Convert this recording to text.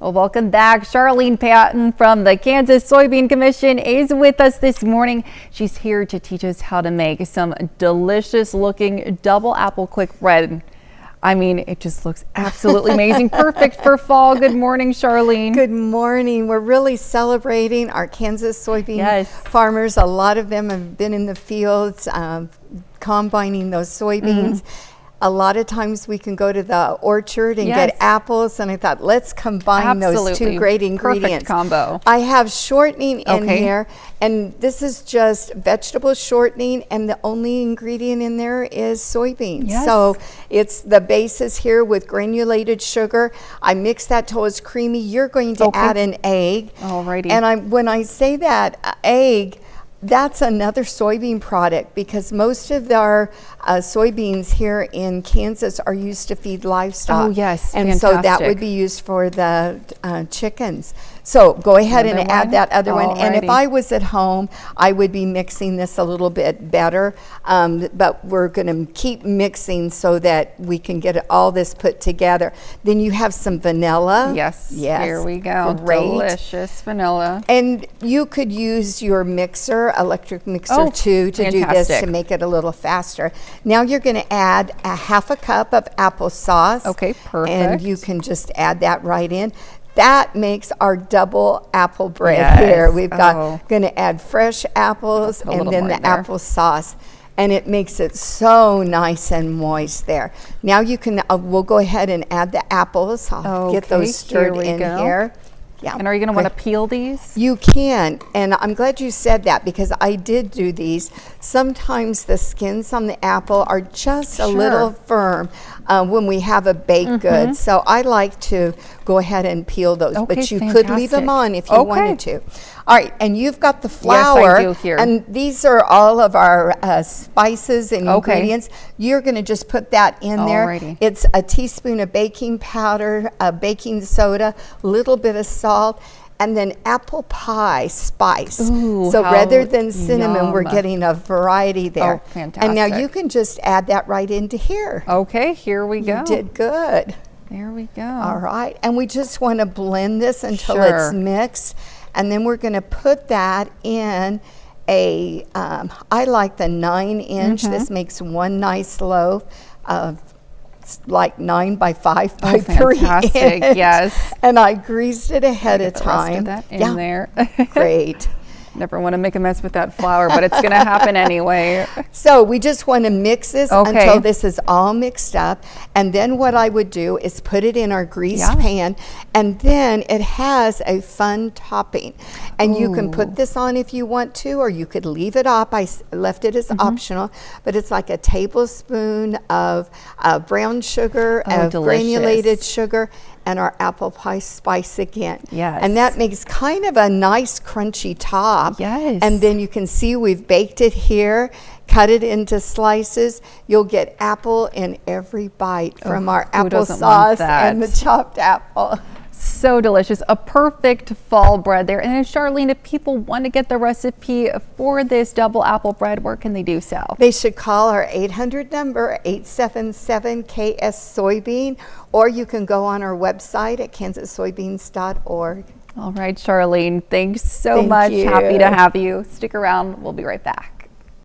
Well, welcome back. Charlene Patton from the Kansas Soybean Commission is with us this morning. She's here to teach us how to make some delicious looking double apple quick bread. I mean, it just looks absolutely amazing. Perfect for fall. Good morning, Charlene. Good morning. We're really celebrating our Kansas soybean farmers. A lot of them have been in the fields combining those soybeans. A lot of times we can go to the orchard and get apples, and I thought, let's combine those two great ingredients. Perfect combo. I have shortening in here, and this is just vegetable shortening, and the only ingredient in there is soybeans. So it's the basis here with granulated sugar. I mix that till it's creamy. You're going to add an egg. Alrighty. And when I say that egg, that's another soybean product, because most of our soybeans here in Kansas are used to feed livestock. Oh, yes. And so that would be used for the chickens. So go ahead and add that other one. And if I was at home, I would be mixing this a little bit better. But we're going to keep mixing so that we can get all this put together. Then you have some vanilla. Yes. Here we go. Great. Delicious vanilla. And you could use your mixer, electric mixer too, to do this to make it a little faster. Now you're going to add a half a cup of applesauce. Okay, perfect. And you can just add that right in. That makes our double apple bread here. We've got going to add fresh apples and then the applesauce, and it makes it so nice and moist there. Now you can, we'll go ahead and add the apples. I'll get those stirred in here. Yeah. And are you going to want to peel these? You can, and I'm glad you said that, because I did do these. Sometimes the skins on the apple are just a little firm when we have a baked good. So I like to go ahead and peel those, but you could leave them on if you wanted to. All right, and you've got the flour. Yes, I do here. And these are all of our spices and ingredients. You're going to just put that in there. It's a teaspoon of baking powder, baking soda, a little bit of salt, and then apple pie spice. So rather than cinnamon, we're getting a variety there. Oh, fantastic. And now you can just add that right into here. Okay, here we go. You did good. There we go. All right, and we just want to blend this until it's mixed. And then we're going to put that in a, I like the 9-inch. This makes one nice loaf of like 9 by 5 by 3 inch. Yes. And I greased it ahead of time. That in there. Great. Never want to make a mess with that flour, but it's going to happen anyway. So we just want to mix this until this is all mixed up. And then what I would do is put it in our greased pan, and then it has a fun topping. And you can put this on if you want to, or you could leave it off. I left it as optional, but it's like a tablespoon of brown sugar, of granulated sugar, and our apple pie spice again. And that makes kind of a nice crunchy top. And then you can see we've baked it here, cut it into slices. You'll get apple in every bite from our applesauce and the chopped apple. So delicious. A perfect fall bread there. And then Charlene, if people want to get the recipe for this double apple bread, where can they do so? They should call our 800 number, 877-KS Soybean, or you can go on our website at kansassoybeans.org. All right, Charlene, thanks so much. Happy to have you. Stick around. We'll be right back.